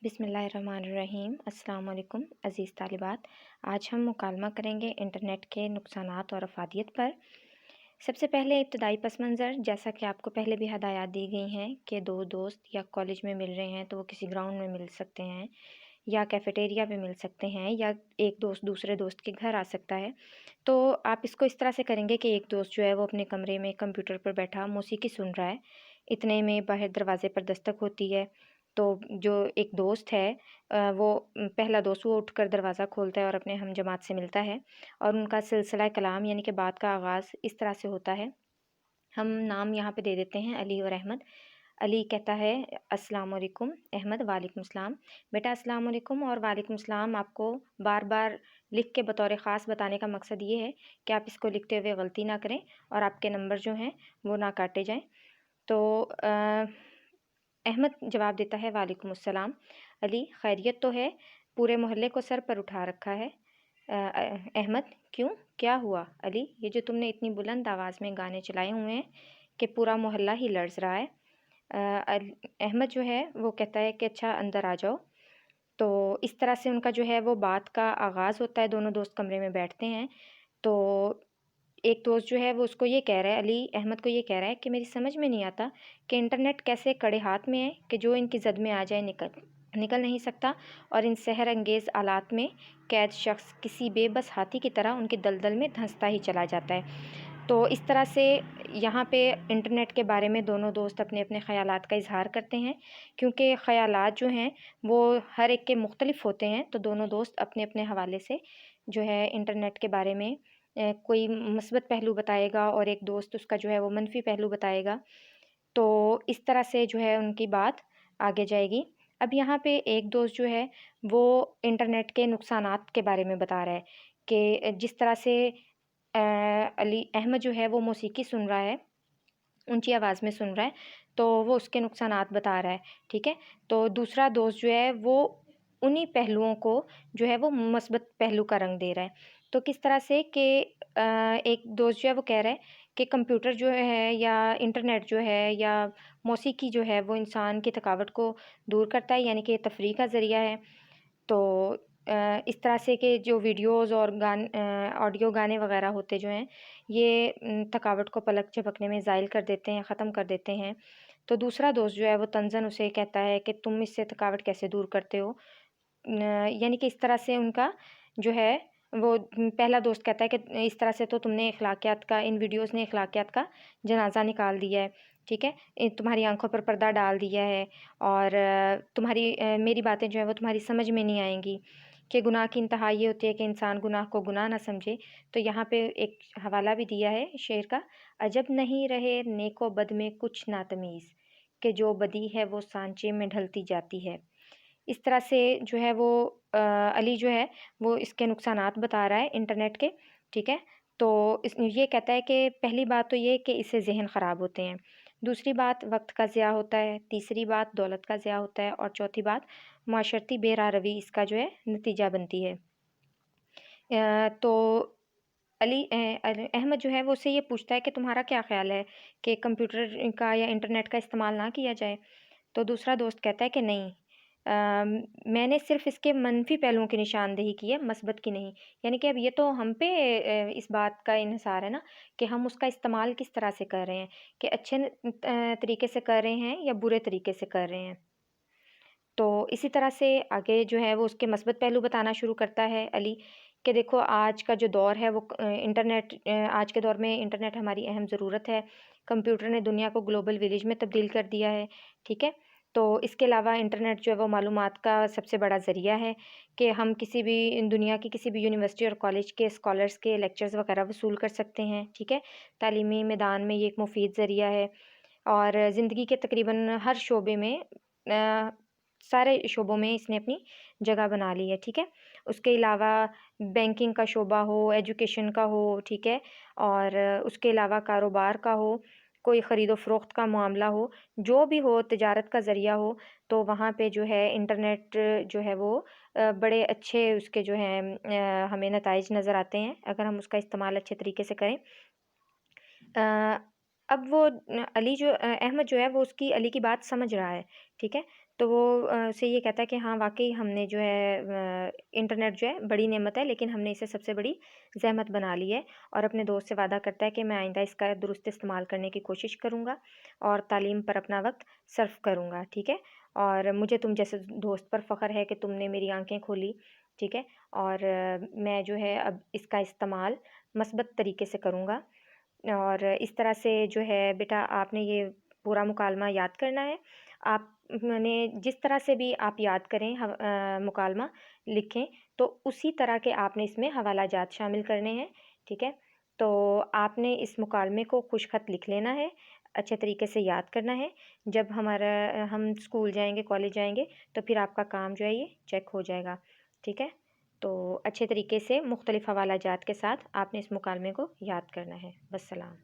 بسم اللہ الرحمن الرحیم۔ السلام علیکم عزیز طالبات، آج ہم مکالمہ کریں گے انٹرنیٹ کے نقصانات اور افادیت پر۔ سب سے پہلے ابتدائی پس منظر، جیسا کہ آپ کو پہلے بھی ہدایات دی گئی ہیں کہ دو دوست یا کالج میں مل رہے ہیں تو وہ کسی گراؤنڈ میں مل سکتے ہیں یا کیفیٹیریا پہ مل سکتے ہیں یا ایک دوست دوسرے دوست کے گھر آ سکتا ہے۔ تو آپ اس کو اس طرح سے کریں گے کہ ایک دوست جو ہے وہ اپنے کمرے میں کمپیوٹر پر بیٹھا موسیقی سن رہا ہے، اتنے میں باہر دروازے پر دستک ہوتی ہے۔ تو جو ایک دوست ہے وہ پہلا دوست وہ اٹھ کر دروازہ کھولتا ہے اور اپنے ہم جماعت سے ملتا ہے، اور ان کا سلسلہ کلام یعنی کہ بات کا آغاز اس طرح سے ہوتا ہے۔ ہم نام یہاں پہ دے دیتے ہیں علی اور احمد۔ علی کہتا ہے السلام علیکم، احمد وعلیکم السلام۔ بیٹا السلام علیکم اور وعلیکم السلام آپ کو بار بار لکھ کے بطور خاص بتانے کا مقصد یہ ہے کہ آپ اس کو لکھتے ہوئے غلطی نہ کریں اور آپ کے نمبر جو ہیں وہ نہ کاٹے جائیں۔ تو احمد جواب دیتا ہے وعلیکم السلام۔ علی خیریت تو ہے؟ پورے محلے کو سر پر اٹھا رکھا ہے۔ احمد کیوں، کیا ہوا؟ علی یہ جو تم نے اتنی بلند آواز میں گانے چلائے ہوئے ہیں کہ پورا محلہ ہی لرز رہا ہے۔ احمد جو ہے وہ کہتا ہے کہ اچھا اندر آ جاؤ۔ تو اس طرح سے ان کا جو ہے وہ بات کا آغاز ہوتا ہے، دونوں دوست کمرے میں بیٹھتے ہیں۔ تو ایک دوست جو ہے وہ اس کو یہ کہہ رہا ہے، علی احمد کو یہ کہہ رہا ہے کہ میری سمجھ میں نہیں آتا کہ انٹرنیٹ کیسے کڑے ہاتھ میں ہے کہ جو ان کی زد میں آ جائے نکل نہیں سکتا، اور ان سحر انگیز آلات میں قید شخص کسی بے بس ہاتھی کی طرح ان کے دلدل میں دھنستا ہی چلا جاتا ہے۔ تو اس طرح سے یہاں پہ انٹرنیٹ کے بارے میں دونوں دوست اپنے اپنے خیالات کا اظہار کرتے ہیں، کیونکہ خیالات جو ہیں وہ ہر ایک کے مختلف ہوتے ہیں۔ تو دونوں دوست اپنے اپنے حوالے سے جو ہے انٹرنیٹ کے بارے میں کوئی مثبت پہلو بتائے گا اور ایک دوست اس کا جو ہے وہ منفی پہلو بتائے گا۔ تو اس طرح سے جو ہے ان کی بات آگے جائے گی۔ اب یہاں پہ ایک دوست جو ہے وہ انٹرنیٹ کے نقصانات کے بارے میں بتا رہا ہے کہ جس طرح سے علی احمد جو ہے وہ موسیقی سن رہا ہے، اونچی آواز میں سن رہا ہے، تو وہ اس کے نقصانات بتا رہا ہے، ٹھیک ہے۔ تو دوسرا دوست جو ہے وہ انہی پہلوؤں کو جو ہے وہ مثبت پہلو کا رنگ دے رہا ہے۔ تو کس طرح سے کہ ایک دوست جو ہے وہ کہہ رہا ہے کہ کمپیوٹر جو ہے یا انٹرنیٹ جو ہے یا موسیقی جو ہے وہ انسان کی تھکاوٹ کو دور کرتا ہے، یعنی کہ تفریح کا ذریعہ ہے۔ تو اس طرح سے کہ جو ویڈیوز اور آڈیو گانے وغیرہ ہوتے جو ہیں یہ تھکاوٹ کو پلک جھپکنے میں زائل کر دیتے ہیں، ختم کر دیتے ہیں۔ تو دوسرا دوست جو ہے وہ طنزاً اسے کہتا ہے کہ تم اس سے تھکاوٹ کیسے دور کرتے ہو، یعنی کہ اس طرح سے ان کا جو ہے وہ پہلا دوست کہتا ہے کہ اس طرح سے تو تم نے اخلاقیات کا، ان ویڈیوز نے اخلاقیات کا جنازہ نکال دیا ہے، ٹھیک ہے، تمہاری آنکھوں پر پردہ ڈال دیا ہے، اور تمہاری میری باتیں جو ہیں وہ تمہاری سمجھ میں نہیں آئیں گی کہ گناہ کی انتہا یہ ہوتی ہے کہ انسان گناہ کو گناہ نہ سمجھے۔ تو یہاں پہ ایک حوالہ بھی دیا ہے شعر کا، عجب نہیں رہے نیک و بد میں کچھ ناتمیز، کہ جو بدی ہے وہ سانچے میں ڈھلتی جاتی ہے۔ اس طرح سے جو ہے وہ علی جو ہے وہ اس کے نقصانات بتا رہا ہے انٹرنیٹ کے، ٹھیک ہے۔ تو یہ کہتا ہے کہ پہلی بات تو یہ کہ اس سے ذہن خراب ہوتے ہیں، دوسری بات وقت کا ضیاع ہوتا ہے، تیسری بات دولت کا ضیاع ہوتا ہے، اور چوتھی بات معاشرتی بے راہ روی اس کا جو ہے نتیجہ بنتی ہے۔ تو علی احمد جو ہے وہ اسے یہ پوچھتا ہے کہ تمہارا کیا خیال ہے کہ کمپیوٹر کا یا انٹرنیٹ کا استعمال نہ کیا جائے؟ تو دوسرا دوست کہتا ہے کہ نہیں، میں نے صرف اس کے منفی پہلوؤں کی نشاندہی کی ہے، مثبت کی نہیں۔ یعنی کہ اب یہ تو ہم پہ اس بات کا انحصار ہے نا کہ ہم اس کا استعمال کس طرح سے کر رہے ہیں، کہ اچھے طریقے سے کر رہے ہیں یا برے طریقے سے کر رہے ہیں۔ تو اسی طرح سے آگے جو ہے وہ اس کے مثبت پہلو بتانا شروع کرتا ہے علی کہ دیکھو آج کا جو دور ہے وہ انٹرنیٹ، آج کے دور میں انٹرنیٹ ہماری اہم ضرورت ہے۔ کمپیوٹر نے دنیا کو گلوبل ولیج میں تبدیل کر دیا ہے، ٹھیک ہے۔ تو اس کے علاوہ انٹرنیٹ جو ہے وہ معلومات کا سب سے بڑا ذریعہ ہے کہ ہم کسی بھی دنیا کی کسی بھی یونیورسٹی اور کالج کے اسکالرس کے لیکچرز وغیرہ وصول کر سکتے ہیں، ٹھیک ہے۔ تعلیمی میدان میں یہ ایک مفید ذریعہ ہے، اور زندگی کے تقریباً ہر شعبے میں سارے شعبوں میں اس نے اپنی جگہ بنا لی ہے، ٹھیک ہے۔ اس کے علاوہ بینکنگ کا شعبہ ہو، ایجوکیشن کا ہو، ٹھیک ہے، اور اس کے علاوہ کاروبار کا ہو، کوئی خرید و فروخت کا معاملہ ہو، جو بھی ہو، تجارت کا ذریعہ ہو، تو وہاں پہ جو ہے انٹرنیٹ جو ہے وہ بڑے اچھے اس کے جو ہیں ہمیں نتائج نظر آتے ہیں اگر ہم اس کا استعمال اچھے طریقے سے کریں۔ اب وہ علی جو احمد جو ہے وہ اس کی علی کی بات سمجھ رہا ہے، ٹھیک ہے۔ تو وہ اسے یہ کہتا ہے کہ ہاں واقعی ہم نے جو ہے انٹرنیٹ جو ہے بڑی نعمت ہے، لیکن ہم نے اسے سب سے بڑی زحمت بنا لی ہے، اور اپنے دوست سے وعدہ کرتا ہے کہ میں آئندہ اس کا درست استعمال کرنے کی کوشش کروں گا اور تعلیم پر اپنا وقت صرف کروں گا، ٹھیک ہے؟ اور مجھے تم جیسے دوست پر فخر ہے کہ تم نے میری آنکھیں کھولی، ٹھیک ہے؟ اور میں جو ہے اب اس کا استعمال مثبت طریقے سے کروں گا، اور اس طرح سے جو ہے بیٹا آپ نے یہ پورا مکالمہ یاد کرنا ہے۔ آپ نے جس طرح سے بھی آپ یاد کریں مکالمہ لکھیں، تو اسی طرح کے آپ نے اس میں حوالہ جات شامل کرنے ہیں، ٹھیک ہے؟ تو آپ نے اس مکالمے کو خوش خط لکھ لینا ہے، اچھے طریقے سے یاد کرنا ہے۔ جب ہم اسکول جائیں گے، کالج جائیں گے، تو پھر آپ کا کام جو ہے یہ چیک ہو جائے گا، ٹھیک ہے؟ تو اچھے طریقے سے مختلف حوالہ جات کے ساتھ آپ نے اس مکالمے کو یاد کرنا ہے۔ والسلام۔